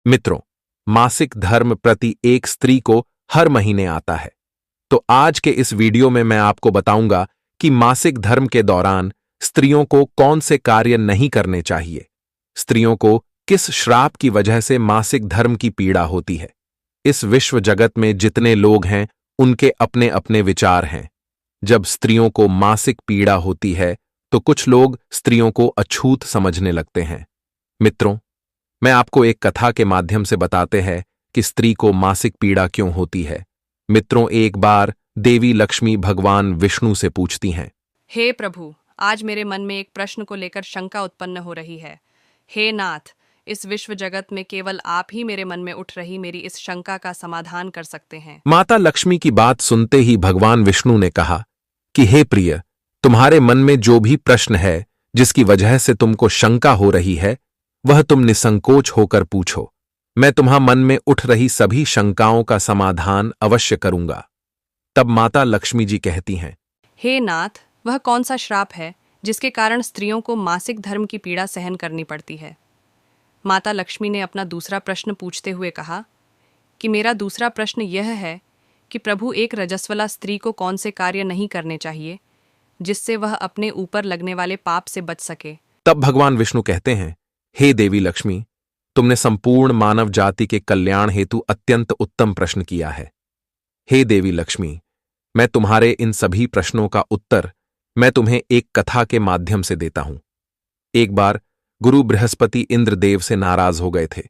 मित्रों, मासिक धर्म प्रति एक स्त्री को हर महीने आता है। तो आज के इस वीडियो में मैं आपको बताऊंगा कि मासिक धर्म के दौरान स्त्रियों को कौन से कार्य नहीं करने चाहिए, स्त्रियों को किस श्राप की वजह से मासिक धर्म की पीड़ा होती है। इस विश्व जगत में जितने लोग हैं उनके अपने अपने विचार हैं। जब स्त्रियों को मासिक पीड़ा होती है तो कुछ लोग स्त्रियों को अछूत समझने लगते हैं। मित्रों, मैं आपको एक कथा के माध्यम से बताते हैं कि स्त्री को मासिक पीड़ा क्यों होती है। मित्रों, एक बार देवी लक्ष्मी भगवान विष्णु से पूछती हैं, हे प्रभु, आज मेरे मन में एक प्रश्न को लेकर शंका उत्पन्न हो रही है। हे नाथ, इस विश्व जगत में केवल आप ही मेरे मन में उठ रही मेरी इस शंका का समाधान कर सकते हैं। माता लक्ष्मी की बात सुनते ही भगवान विष्णु ने कहा कि हे प्रिय, तुम्हारे मन में जो भी प्रश्न है जिसकी वजह से तुमको शंका हो रही है, वह तुम निसंकोच होकर पूछो। मैं तुम्हारे मन में उठ रही सभी शंकाओं का समाधान अवश्य करूंगा। तब माता लक्ष्मी जी कहती हैं, हे नाथ, वह कौन सा श्राप है जिसके कारण स्त्रियों को मासिक धर्म की पीड़ा सहन करनी पड़ती है? माता लक्ष्मी ने अपना दूसरा प्रश्न पूछते हुए कहा कि मेरा दूसरा प्रश्न यह है कि प्रभु, एक रजस्वला स्त्री को कौन से कार्य नहीं करने चाहिए जिससे वह अपने ऊपर लगने वाले पाप से बच सके? तब भगवान विष्णु कहते हैं, हे देवी लक्ष्मी, तुमने संपूर्ण मानव जाति के कल्याण हेतु अत्यंत उत्तम प्रश्न किया है। हे देवी लक्ष्मी, मैं तुम्हारे इन सभी प्रश्नों का उत्तर मैं तुम्हें एक कथा के माध्यम से देता हूं। एक बार गुरु बृहस्पति इंद्रदेव से नाराज हो गए थे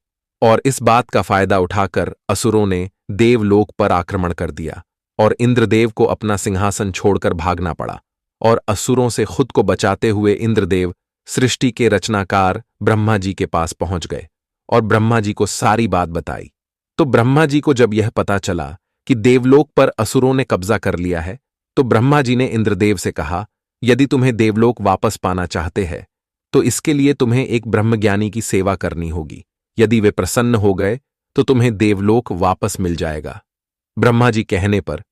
और इस बात का फायदा उठाकर असुरों ने देवलोक पर आक्रमण कर दिया और इंद्रदेव को अपना सिंहासन छोड़कर भागना पड़ा। और असुरों से खुद को बचाते हुए इंद्रदेव सृष्टि के रचनाकार ब्रह्मा जी के पास पहुंच गए और ब्रह्मा जी को सारी बात बताई। तो ब्रह्मा जी को जब यह पता चला कि देवलोक पर असुरों ने कब्जा कर लिया है, तो ब्रह्मा जी ने इंद्रदेव से कहा, यदि तुम्हें देवलोक वापस पाना चाहते हैं तो इसके लिए तुम्हें एक ब्रह्मज्ञानी की सेवा करनी होगी। यदि वे प्रसन्न हो गए तो तुम्हें देवलोक वापस मिल जाएगा। ब्रह्मा जी कहने पर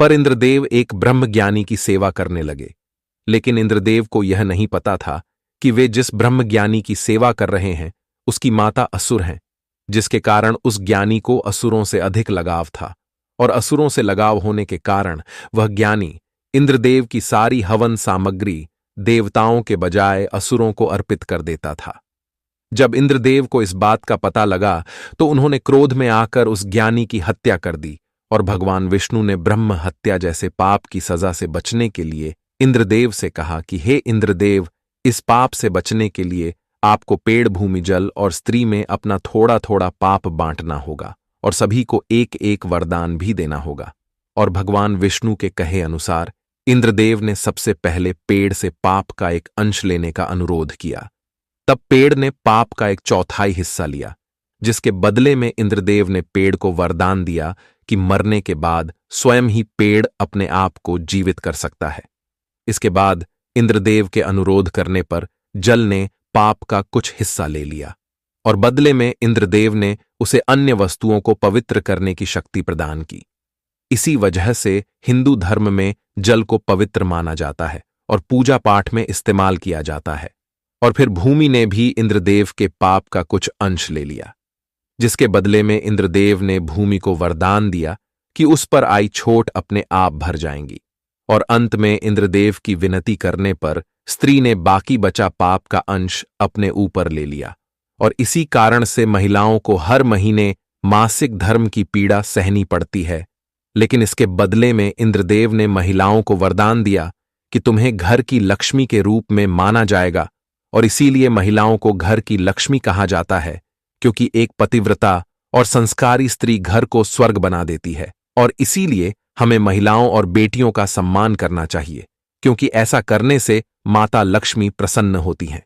इंद्रदेव एक ब्रह्मज्ञानी की सेवा करने लगे। लेकिन इंद्रदेव को यह नहीं पता था कि वे जिस ब्रह्मज्ञानी की सेवा कर रहे हैं उसकी माता असुर हैं, जिसके कारण उस ज्ञानी को असुरों से अधिक लगाव था और असुरों से लगाव होने के कारण वह ज्ञानी इंद्रदेव की सारी हवन सामग्री देवताओं के बजाय असुरों को अर्पित कर देता था। जब इंद्रदेव को इस बात का पता लगा तो उन्होंने क्रोध में आकर उस ज्ञानी की हत्या कर दी और भगवान विष्णु ने ब्रह्म हत्या जैसे पाप की सजा से बचने के लिए इंद्रदेव से कहा कि हे इंद्रदेव, इस पाप से बचने के लिए आपको पेड़, भूमि, जल और स्त्री में अपना थोड़ा थोड़ा पाप बांटना होगा और सभी को एक एक वरदान भी देना होगा। और भगवान विष्णु के कहे अनुसार इंद्रदेव ने सबसे पहले पेड़ से पाप का एक अंश लेने का अनुरोध किया। तब पेड़ ने पाप का एक चौथाई हिस्सा लिया, जिसके बदले में इंद्रदेव ने पेड़ को वरदान दिया कि मरने के बाद स्वयं ही पेड़ अपने आप को जीवित कर सकता है। इसके बाद इंद्रदेव के अनुरोध करने पर जल ने पाप का कुछ हिस्सा ले लिया और बदले में इंद्रदेव ने उसे अन्य वस्तुओं को पवित्र करने की शक्ति प्रदान की। इसी वजह से हिंदू धर्म में जल को पवित्र माना जाता है और पूजा पाठ में इस्तेमाल किया जाता है। और फिर भूमि ने भी इंद्रदेव के पाप का कुछ अंश ले लिया, जिसके बदले में इंद्रदेव ने भूमि को वरदान दिया कि उस पर आई छोट अपने आप भर जाएंगी। और अंत में इंद्रदेव की विनती करने पर स्त्री ने बाकी बचा पाप का अंश अपने ऊपर ले लिया और इसी कारण से महिलाओं को हर महीने मासिक धर्म की पीड़ा सहनी पड़ती है। लेकिन इसके बदले में इंद्रदेव ने महिलाओं को वरदान दिया कि तुम्हें घर की लक्ष्मी के रूप में माना जाएगा और इसीलिए महिलाओं को घर की लक्ष्मी कहा जाता है, क्योंकि एक पतिव्रता और संस्कारी स्त्री घर को स्वर्ग बना देती है। और इसीलिए हमें महिलाओं और बेटियों का सम्मान करना चाहिए, क्योंकि ऐसा करने से माता लक्ष्मी प्रसन्न होती हैं।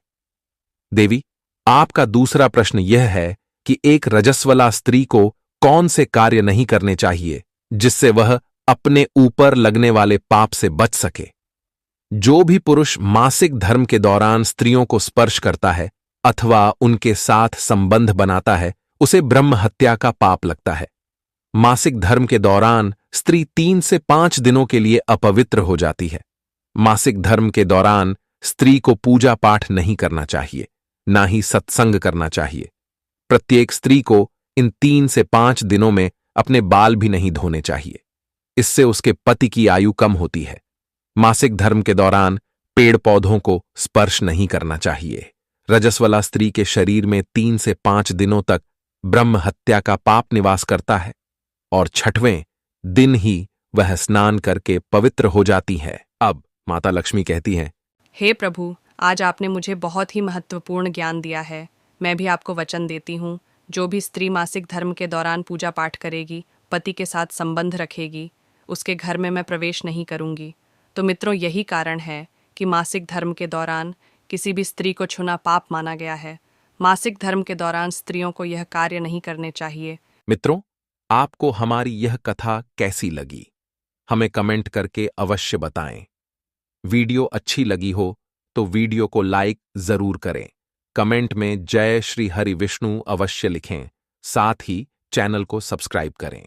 देवी, आपका दूसरा प्रश्न यह है कि एक रजस्वला स्त्री को कौन से कार्य नहीं करने चाहिए जिससे वह अपने ऊपर लगने वाले पाप से बच सके। जो भी पुरुष मासिक धर्म के दौरान स्त्रियों को स्पर्श करता है अथवा उनके साथ संबंध बनाता है, उसे ब्रह्म हत्या का पाप लगता है। मासिक धर्म के दौरान स्त्री 3 से 5 दिनों के लिए अपवित्र हो जाती है। मासिक धर्म के दौरान स्त्री को पूजा पाठ नहीं करना चाहिए, ना ही सत्संग करना चाहिए। प्रत्येक स्त्री को इन 3 से 5 दिनों में अपने बाल भी नहीं धोने चाहिए। इससे उसके पति की आयु कम होती है। मासिक धर्म के दौरान पेड़ पौधों को स्पर्श नहीं करना चाहिए। रजस्वला स्त्री के शरीर में 3 से 5 दिनों तक ब्रह्म हत्या का पाप निवास करता है और 6वें दिन ही वह स्नान करके पवित्र हो जाती है। अब माता लक्ष्मी कहती हैं, हे प्रभु, आज आपने मुझे बहुत ही महत्वपूर्ण ज्ञान दिया है। मैं भी आपको वचन देती हूँ, जो भी स्त्री मासिक धर्म के दौरान पूजा पाठ करेगी, पति के साथ संबंध रखेगी, उसके घर में मैं प्रवेश नहीं करूँगी। तो मित्रों, यही कारण है कि मासिक धर्म के दौरान किसी भी स्त्री को छूना पाप माना गया है। मासिक धर्म के दौरान स्त्रियों को यह कार्य नहीं करने चाहिए। मित्रों, आपको हमारी यह कथा कैसी लगी? हमें कमेंट करके अवश्य बताएं। वीडियो अच्छी लगी हो तो वीडियो को लाइक जरूर करें। कमेंट में जय श्री हरि विष्णु अवश्य लिखें। साथ ही चैनल को सब्सक्राइब करें।